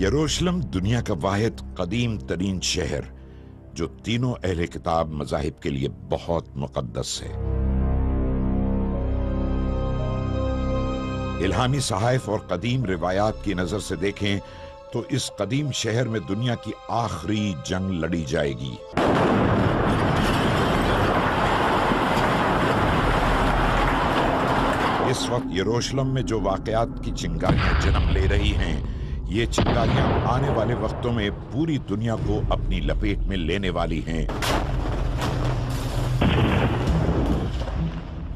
यरूशलेम दुनिया का वाहिद कदीम तरीन शहर जो तीनों अहले किताब मज़ाहिब के लिए बहुत मुक़द्दस है। इल्हामी सहाइफ और कदीम रिवायात की नजर से देखें तो इस कदीम शहर में दुनिया की आखिरी जंग लड़ी जाएगी। इस वक्त यरूशलेम में जो वाकयात की चिंगारियां जन्म ले रही हैं, ये चिंगारियां आने वाले वक्तों में पूरी दुनिया को अपनी लपेट में लेने वाली हैं।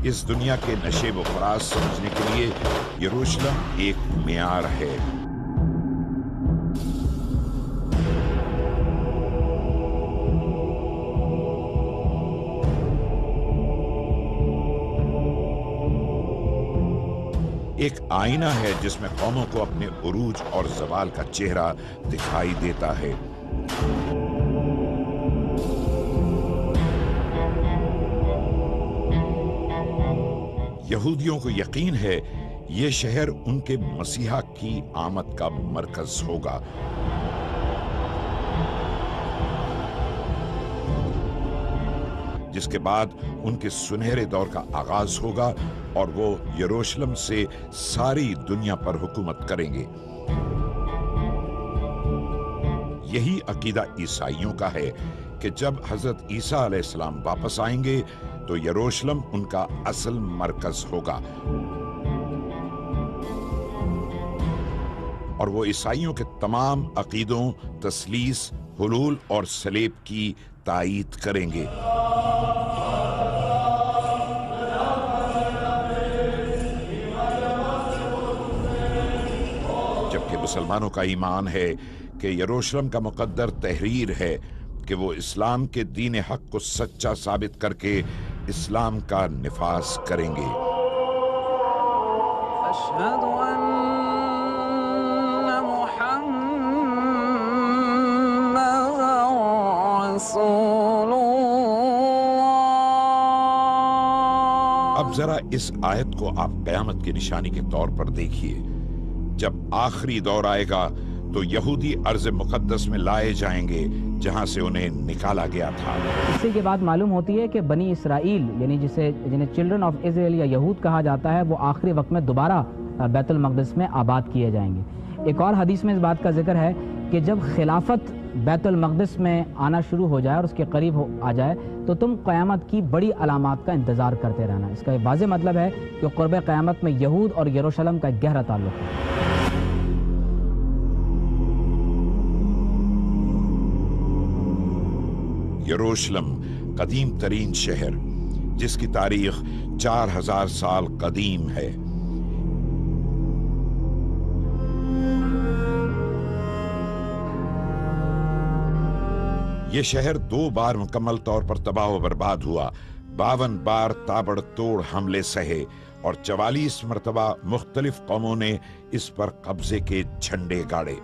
इस दुनिया के नशे व फराज समझने के लिए यरूशलेम एक मियार है। एक आईना है जिसमें कौमों को अपने उरूज और ज़वाल का चेहरा दिखाई देता है। यहूदियों को यकीन है ये शहर उनके मसीहा की आमद का मरकज होगा। जिसके बाद उनके सुनहरे दौर का आगाज होगा और वो यरूशलेम से सारी दुनिया पर हुकूमत करेंगे। यही अकीदा ईसाइयों का है कि जब हजरत ईसा अलैहिस्सलाम वापस आएंगे तो यरूशलेम उनका असल मरकज होगा और वो ईसाइयों के तमाम अकीदों, तस्लीस, हुलूल और सलेब की तायीद करेंगे। जबकि मुसलमानों का ईमान है कि यरूशलेम का मुकद्दर तहरीर है कि वो इस्लाम के दीन हक को सच्चा साबित करके इस्लाम का निफाज करेंगे। अब जरा इस आयत को आप क़यामत की निशानी के तौर पर देखिए। जब आखिरी दौर आएगा तो यहूदी अर्ज़ मुक़द्दस में लाए जाएंगे जहां से उन्हें निकाला गया था। इससे ये बात मालूम होती है कि बनी इसराइल यानी जिन्हें चिल्ड्रन ऑफ इज़राइल या यहूद कहा जाता है, वो आखिरी वक्त में दोबारा बैतुल मक़दिस में आबाद किए जाएंगे। एक और हदीस में इस बात का जिक्र है कि जब खिलाफत बैतुल मक़दिस में आना शुरू हो जाए और उसके करीब आ जाए तो तुम क़यामत की बड़ी अलामात का इंतज़ार करते रहना। इसका वाज़ेह मतलब है कि क़ुर्ब क़यामत में यहूद और यरूशलेम का गहरा ताल्लुक़ है। यरूशलेम कदीम तरीन शहर जिसकी तारीख 4000 साल कदीम है। यह शहर 2 बार मुकम्मल तौर पर तबाह व बर्बाद हुआ, 52 बार ताबड़तोड़ हमले सहे और 44 मरतबा मुख्तलिफ कौमों ने इस पर कब्जे के झंडे गाड़े।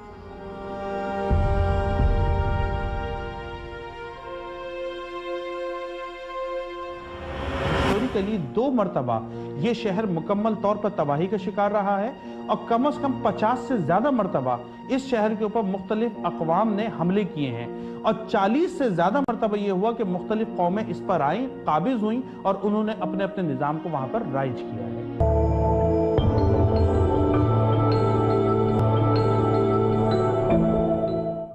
के लिए 2 मरतबा ये शहर मुकम्मल तौर पर तबाही का शिकार रहा है और कम से कम 50 से ज्यादा मरतबा इस शहर के ऊपर मुख्तलिफ अक़वाम ने हमले किए हैं और 40 से ज्यादा मरतबा ये हुआ कि मुख्तलिफ कौमें इस पर आई, काबिज हुई और उन्होंने अपने अपने निज़ाम को वहां पर राइज किया है।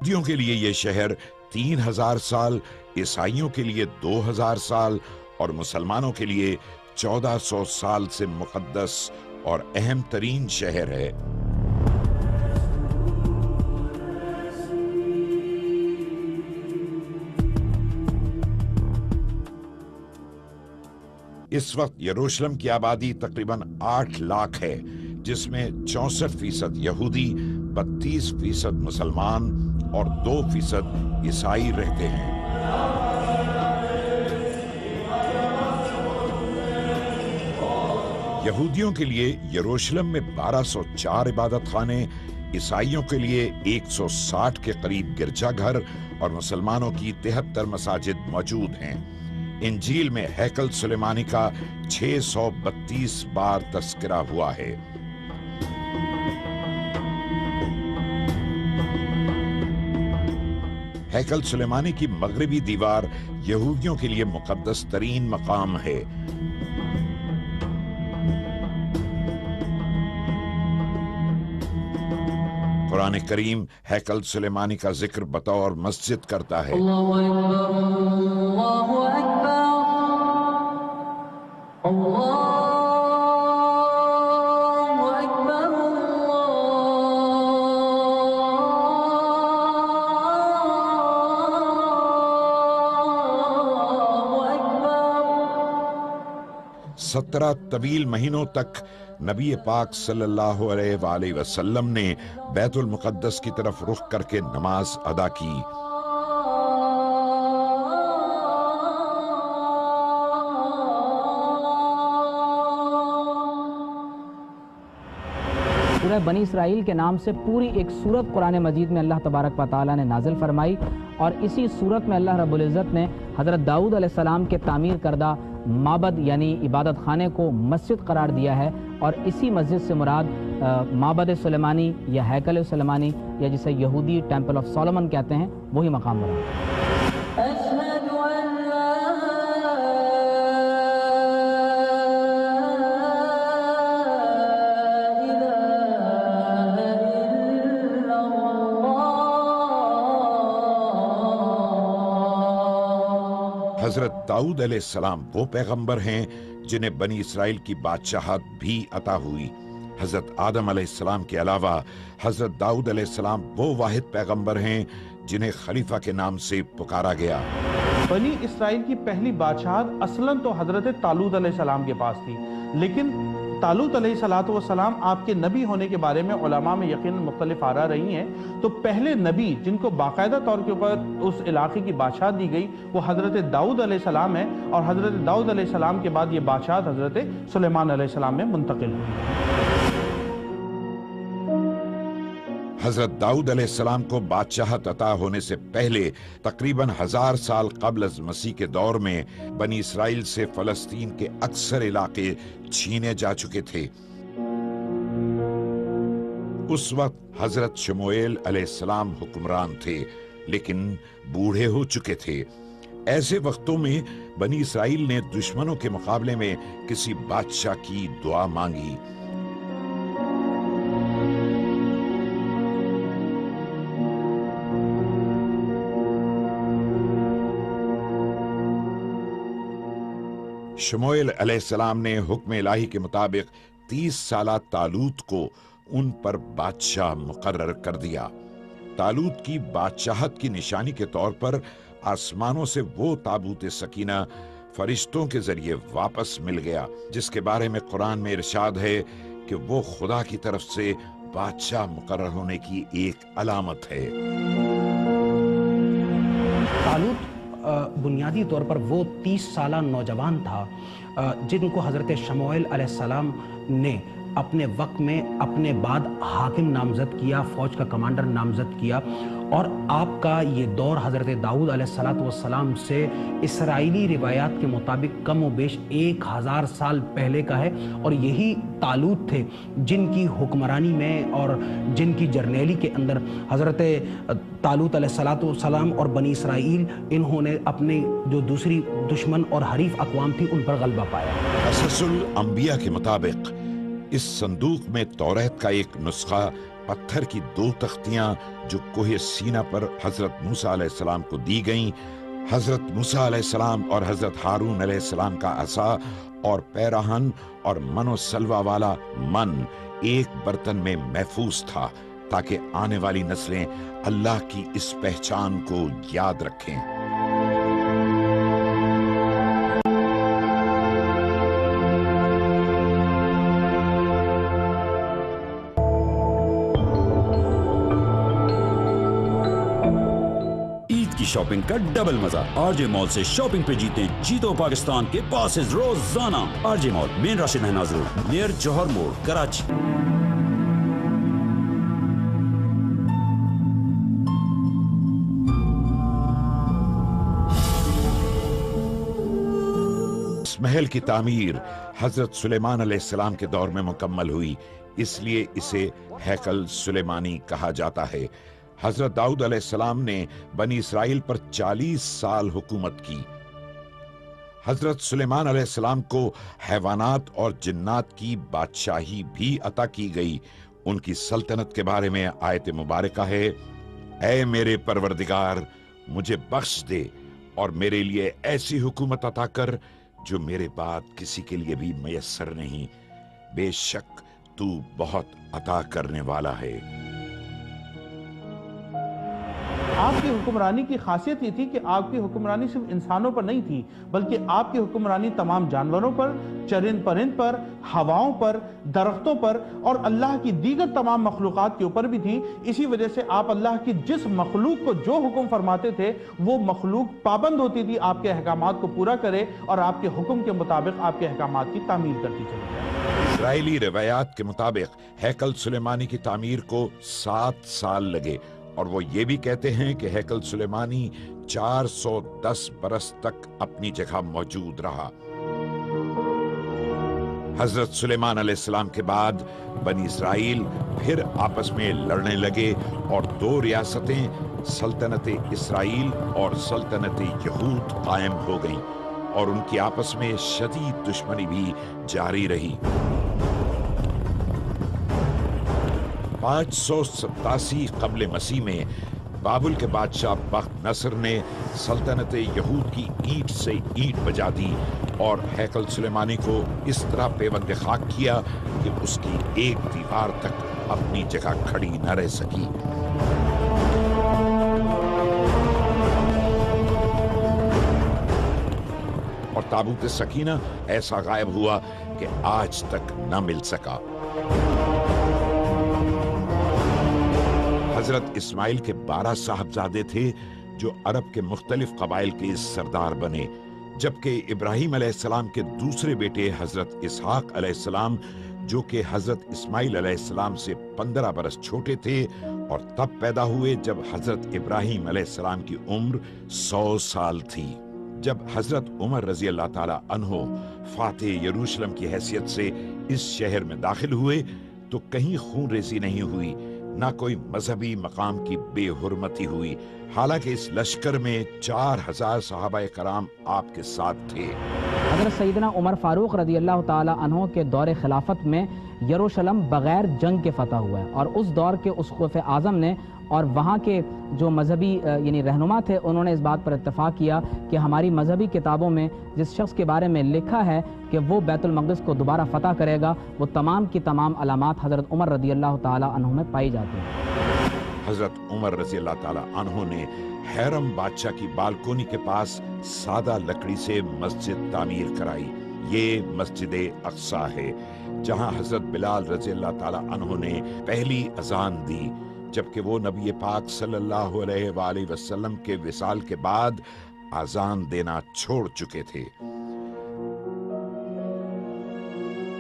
यहूदियों के लिए यह शहर 3000 साल, ईसाइयों के लिए 2000 साल और मुसलमानों के लिए 1400 साल से मुक़द्दस और अहम तरीन शहर है। इस वक्त यरूशलेम की आबादी तकरीबन 8 लाख है, जिसमें 64% यहूदी, 32% मुसलमान और 2% ईसाई रहते हैं। यहूदियों के लिए यरूशलेम में 1204 इबादत खाने, ईसाइयों के लिए 160 के करीब गिरजाघर और मुसलमानों की 73 मसाजिद मौजूद हैं। इंजील में हैकल सुलेमानी का 632 बार तस्करा हुआ है। हैकल सुलेमानी की मगरबी दीवार यहूदियों के लिए मुकद्दस तरीन मकाम है। कुरान करीम हैकल सुलेमानी का जिक्र बतौर मस्जिद करता है। अल्लाहु अकबर, अल्लाहु अकबर, अल्लाहु अकबर, अल्लाहु अकबर। 17 तवील महीनों तक नबी पाक सल्लल्लाहु अलैहि वसल्लम ने बैतुल मुक़द्दस की तरफ रुख करके नमाज अदा की। सूरह बनी इसराइल के नाम से पूरी एक सूरत कुरान मजीद में अल्लाह तबारक व तआला ने नाजिल फरमाई, और इसी सूरत में अल्लाह रब्बुल इज़्ज़त ने हज़रत दाऊद अलैहिस्सलाम के तामीर करदा माबद यानी इबादत खाने को मस्जिद करार दिया है। और इसी मस्जिद से मुराद माबद सुलेमानी या हैकल सुलेमानी या जिसे यहूदी टेम्पल ऑफ सोलोमन कहते हैं, वही मकाम मुराद। अशहदु अन ला इलाहा इल्लल्लाह। हजरत दाऊद अलैहिस्सलाम वो पैगंबर हैं जिन्हें बनी इसराइल की बादशाहत भी अता हुई। हजरत आदम अलैहिस्सलाम के अलावा हजरत दाऊद अलैहिस्सलाम वो वाहिद पैगंबर हैं जिन्हें खलीफा के नाम से पुकारा गया। बनी इसराइल की पहली बादशाहत असलन तो हजरत तालूत अलैहिस्सलाम के पास थी, लेकिन तालूत अलैहिस्सलाम आपके नबी होने के बारे में उलमा में यकीन मुख्तलिफ आरा रही हैं। तो पहले नबी जिनको बाकायदा तौर के ऊपर उस इलाके की बादशाहत दी गई वो हजरत दाऊद अलैहिस्सलाम है, और हजरत दाऊद अलैहिस्सलाम के बाद ये बादशाहत हजरत सुलेमान अलैहिस्सलाम में मुंतकिल हुई। हजरत दाऊद अलैहिस्सलाम को बादशाहत अता होने से पहले तकरीबन 1000 साल कब्ल अज़ मसीह के दौर में बनी इसराइल से फलस्तीन के अक्सर इलाके छीने जा चुके थे। उस वक्त हजरत शमूएल अलैहिस्सलाम हुक्मरान थे, लेकिन बूढ़े हो चुके थे। ऐसे वक्तों में बनी इसराइल ने दुश्मनों के मुकाबले में किसी बादशाह की दुआ मांगी। शमूएल अलैहिस्सलाम ने हुक्म इलाही के मुताबिक 30 साला तालूत को उन पर बादशाह मुकर्रर कर दिया। तालूत की बादशाहत की निशानी के तौर पर आसमानों से वो ताबूत सकीना फरिश्तों के जरिए वापस मिल गया, जिसके बारे में कुरान में इरशाद है कि वो खुदा की तरफ से बादशाह मुकर्रर होने की एक अलामत है। तालूत बुनियादी तौर पर वो 30 साला नौजवान था जिनको हज़रत शमूएल अलैहिस्सलाम ने अपने वक्त में अपने बाद हाकिम नामजद किया, फौज का कमांडर नामजद किया। और आपका ये दौर हज़रत दाऊद अलैहिस्सलाम से इसराइली रिवायात के मुताबिक कम व बेश 1000 साल पहले का है। और यही तालूत थे जिनकी हुक्मरानी में और जिनकी जर्नेली के अंदर हज़रत तालूत अलैहिस्सलाम और बनी इसराइल इन्होंने अपने जो दूसरी दुश्मन और हरीफ अक़वाम थी उन पर गलबा पाया। क़ससुल अंबिया के मुताबिक इस संदूक में तौरात का एक नुस्खा, पत्थर की 2 तख्तियां जो कोहे सीना पर हजरत मूसा अलैहिस्सलाम को दी गईं, हजरत मूसा अलैहिस्सलाम और हजरत हारून अलैहिस्सलाम का असा और पैराहन और मनो सलवा वाला मन एक बर्तन में महफूज था, ताकि आने वाली नस्लें अल्लाह की इस पहचान को याद रखें। शॉपिंग का डबल मजा। आरजे मॉल से शॉपिंग पे जीतो पाकिस्तान के पासेस रोजाना। RJ mall, main Rashid Minhas road, near Jauhar मोड़, कराची। इस महल की तामीर हजरत सुलेमान अलैहिस्सलाम के दौर में मुकम्मल हुई, इसलिए इसे हैकल सुलेमानी कहा जाता है। हजरत दाऊद अलैहिस्सलाम ने बनी इसराइल पर 40 साल हुकूमत की। हजरत सुलेमान अलैहिस्सलाम को हैवानात और जिन्नात की बादशाही भी अता की गई। उनकी सल्तनत के बारे में आयत मुबारका है, ऐ मेरे परवरदिगार मुझे बख्श दे और मेरे लिए ऐसी हुकूमत अता कर जो मेरे बाद किसी के लिए भी मयस्सर नहीं, बेशक तू बहुत अता करने वाला है। आपकी हुक्मरानी की खासियत ये थी कि आपकी हुक्मरानी सिर्फ इंसानों पर नहीं थी, बल्कि आपकी हुक्मरानी तमाम जानवरों पर, चरिंद परिंद पर, हवाओं पर, दरख्तों पर और अल्लाह की दीगर तमाम मखलूक़ात के ऊपर भी थी। इसी वजह से आप अल्लाह की जिस मखलूक को जो हुक्म फरमाते थे वो मखलूक पाबंद होती थी आपके अहकामात को पूरा करे और आपके हुक्म के मुताबिक आपके अहकामात की तामीर करती चली जाए। इस्राएली रवायात के मुताबिक हैकल सुलेमानी की तामीर को 7 साल लगे और वो ये भी कहते हैं कि हैकल सुलेमानी 410 बरस तक अपनी जगह मौजूद रहा। हजरत सुलेमान अलैहिस्सलाम के बाद बनी इसराइल फिर आपस में लड़ने लगे और 2 रियासतें सल्तनत इसराइल और सल्तनत यहूद कायम हो गईं और उनकी आपस में शदीद दुश्मनी भी जारी रही। 587 कबल मसीह में बाबुल के बादशाह बख्त नसर ने सल्तनत यहूद की ईंट से ईंट बजा दी और हैकल सुलेमानी को इस तरह पेवंद खाक किया कि उसकी एक दीवार तक अपनी जगह खड़ी न रह सकी। और ताबूत सकीना ऐसा गायब हुआ कि आज तक न मिल सका। हजरत इस्माइल के 12 साहबजादे थे जो अरब के मुख्तलिफ कबाइल के सरदार बने, जबकि इब्राहिम अलैहिस्सलाम के दूसरे बेटे हजरत इसहाक अलैहिस्सलाम जो कि हजरत इस्माइल अलैहिस्सलाम से 15 बरस छोटे थे और तब पैदा हुए जब हजरत इब्राहिम अलैहिस्सलाम की उम्र 100 साल थी। जब हजरत उमर रजी अल्लाह ताला अन्हो फातिह यरूशलेम की हैसियत से इस शहर में दाखिल हुए तो कहीं खून रेजी नहीं हुई, ना कोई मजहबी मकाम की बेहुरमती हुई। हालांकि इस लश्कर में 4000 सहाबाए कराम आपके साथ थे। हज़रत सैयदना उमर फारूक रज़ी अल्लाह ताला अन्हो के दौर खिलाफत में यरूशलेम बगैर जंग के फतह हुआ है और उस दौर के उसक़ुफ़ आज़म ने और वहाँ के जो मजहबी यानी रहनुमा थे उन्होंने इस बात पर इत्तफ़ाक़ किया कि हमारी मजहबी किताबों में जिस शख्स के बारे में लिखा है कि वो बैतुल मक़दिस को दोबारा फ़तह करेगा, वो तमाम की तमाम अलामात हज़रत उमर रज़ी अल्लाह ताला अन्हु में पाई जाती हैं। हजरत उमर रज़ी अल्लाह ताला अन्हु ने हैरम बादशाह की बालकोनी के पास सादा लकड़ी से मस्जिद तामीर कराई। ये मस्जिद अक्सा है जहाँ हजरत बिलाल रज़ी अल्लाह ताला अन्हु ने पहली अजान दी, जबकि वो नबी पाक सल्लल्लाहु अलैहि वसल्लम के विसाल के बाद आजान देना छोड़ चुके थे।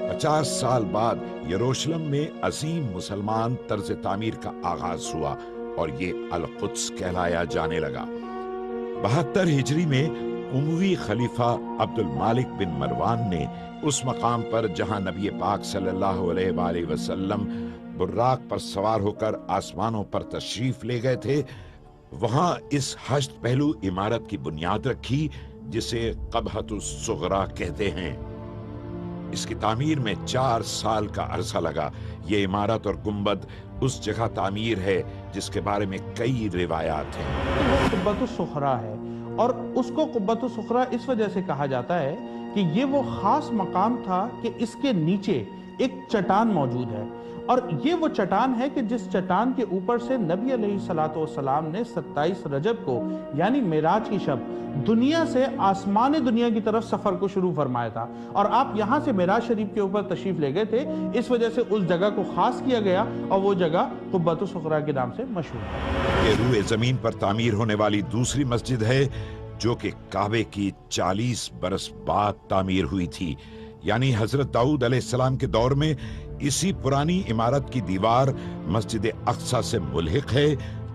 50 साल बाद यरूशलेम में अजीम मुसलमान तर्ज तामीर का आगाज हुआ और ये अल कुद्स कहलाया जाने लगा। 72 हिजरी में उमवी खलीफा अब्दुल मालिक बिन मरवान ने उस मकाम पर जहां नबी पाक सल्लल्लाहु अलैहि वसल्लम बुर्राक पर सवार होकर आसमानों पर तशरीफ ले गए थे, वहां इस हश्त पहलू इमारत की बुनियाद रखी जिसे क़बहतुस सुग़रा कहते हैं। इसकी तामीर में 4 साल का अरसा लगा। ये इमारत और गुंबद उस जगह तामीर है जिसके बारे में कई रिवायात हैं। वो क़ुब्बतुस सुग़रा है और उसको क़ुब्बतुस सुग़रा इस वजह से कहा जाता है कि ये वो खास मकाम था कि इसके नीचे एक चट्टान मौजूद है और ये वो चट्टान है कि जिस चट्टान के ऊपर से नबी अलैहिस्सलातु वस्सलाम ने 27 रजब को यानी मेराज की शब दुनिया से आसमान दुनिया की तरफ सफर को शुरू फरमाया था और आप यहाँ से मेराज शरीफ के ऊपर तशरीफ ले गए थे। इस वजह से उस जगह को खास किया गया और वो जगह क़ुब्बतुस सुग़रा के नाम से मशहूर है। ये रूए जमीन पर तामीर होने वाली दूसरी मस्जिद है जो कि काबे की 40 बरस बाद तामीर हुई थी, यानी हजरत दाऊद अलैहिस्सलाम के दौर में इसी पुरानी इमारत की दीवार मस्जिद अक्सा से मुल्हिक है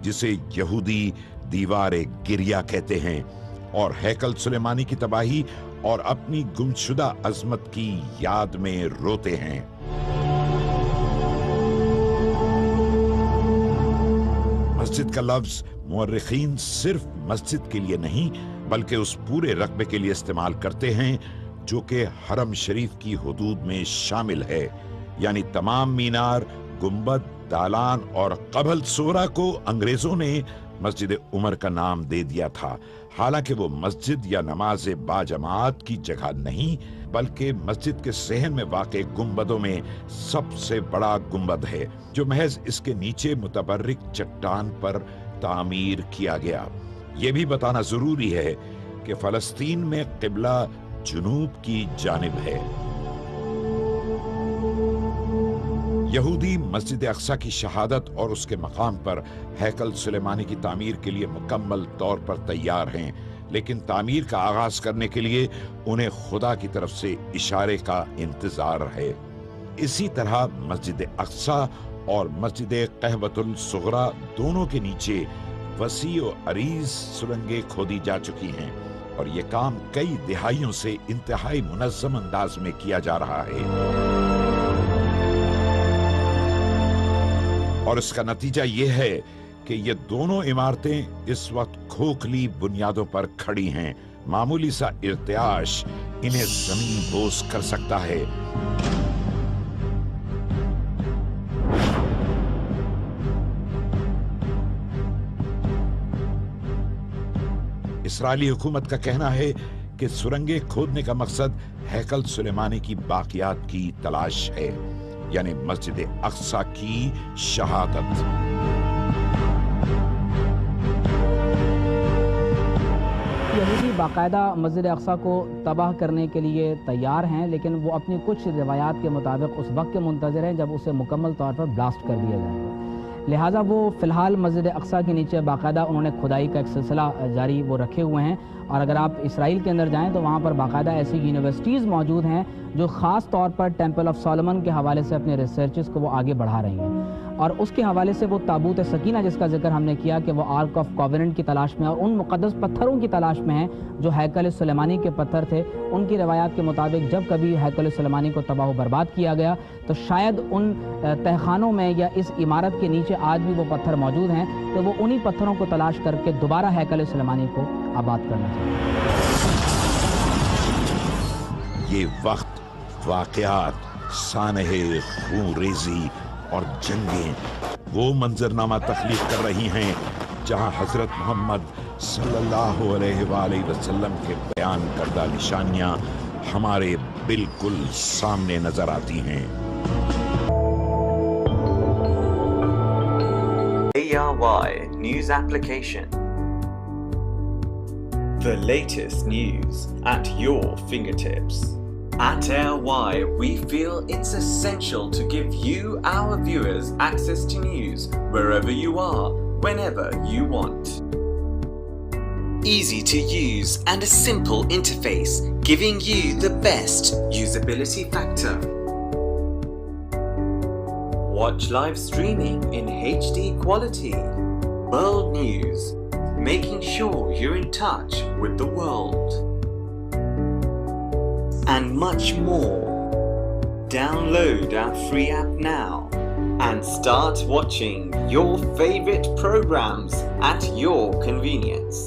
जिसे यहूदी दीवार गिरिया कहते हैं और हैकल सुलेमानी की तबाही और अपनी गुमशुदा अजमत की याद में रोते हैं। مسجد کا لفظ مورخین صرف مسجد کے لیے نہیں بلکہ اس پورے رقبے کے لیے استعمال کرتے ہیں جو کہ حرم شریف کی حدود میں شامل ہے، یعنی تمام مینار، گنبد، دالان اور قبل سورا کو انگریزوں نے مسجد عمر کا نام دے دیا تھا، حالانکہ وہ مسجد یا نماز باجماعت کی جگہ نہیں بلکہ مسجد کے صحن میں واقع گنبدوں میں سب سے بڑا گنبد ہے جو محض اس کے نیچے متبرک چٹان پر تعمیر کیا گیا۔ یہ بھی بتانا ضروری ہے کہ فلسطین میں قبلہ جنوب کی جانب ہے۔ یہودی مسجد اقصی کی شہادت اور اس کے مقام پر ہیکل سلیمانی کی تعمیر کے لیے مکمل طور پر تیار ہیں، لیکن تعمیر کا آغاز کرنے کے لیے انہیں خدا کی طرف سے اشارے کا انتظار ہے۔ اسی طرح مسجد اقصی اور مسجد قہوۃ الصغریٰ دونوں کے نیچے وسیع و عریض سرنگیں کھودی جا چکی ہیں، اور یہ کام کئی دہائیوں سے انتہائی منظم انداز میں کیا جا رہا ہے، اور اس کا نتیجہ یہ ہے کہ یہ دونوں عمارتیں اس وقت کھوکھلی بنیادوں پر کھڑی ہیں۔ معمولی سا ارتعاش انہیں زمین بوس کر سکتا ہے۔ اسرائیلی حکومت کا کہنا ہے کہ سرنگیں کھودنے کا مقصد ہیکل سلیمانی کی باقیات کی تلاش ہے، یعنی مسجد اقصی کی شہادت۔ یہودی باقاعدہ مسجد اقصی کو تباہ کرنے کے لیے تیار ہیں، لیکن وہ اپنی کچھ روایات کے مطابق اس وقت کے منتظر ہیں جب اسے مکمل طور پر بلاسٹ کر دیا جائے گا، لہٰذا وہ فی الحال مسجد اقصی کے نیچے باقاعدہ انہوں نے کھدائی کا ایک سلسلہ جاری وہ رکھے ہوئے ہیں، اور اگر آپ اسرائیل کے اندر جائیں تو وہاں پر باقاعدہ ایسی یونیورسٹیز موجود ہیں جو خاص طور پر ٹیمپل آف سولومن کے حوالے سے اپنے ریسرچز کو وہ آگے بڑھا رہی ہیں، اور اس کے حوالے سے وہ تابوت سکینہ جس کا ذکر ہم نے کیا کہ وہ آرک آف کووننٹ کی تلاش میں اور ان مقدس پتھروں کی تلاش میں ہیں جو ہیکل سلیمانی کے پتھر تھے۔ ان کی روایات کے مطابق جب کبھی ہیکل سلیمانی کو تباہ و برباد کیا گیا تو شاید ان تہخانوں میں یا اس عمارت کے نیچے آج بھی وہ پتھر موجود ہیں، تو وہ انہی پتھروں کو تلاش کر کے دوبارہ ہیکل سلیمانی کو آباد کرنا چاہیے۔ یہ وقت، واقعات، سانحہ خون ریزی اور جنگیں وہ منظرنامہ تخلیق کر رہی ہیں جہاں حضرت محمد صلی اللہ علیہ وآلہ وسلم کے بیان کردہ نشانیاں ہمارے بالکل سامنے نظر آتی ہیں۔ ARY News Application. The latest news at your fingertips. At ARY, we feel it's essential to give you, our viewers, access to news wherever you are, whenever you want. Easy to use and a simple interface, giving you the best usability factor. Watch live streaming in HD quality. World news, making sure you're in touch with the world. And much more. Download our free app now and start watching your favorite programs at your convenience.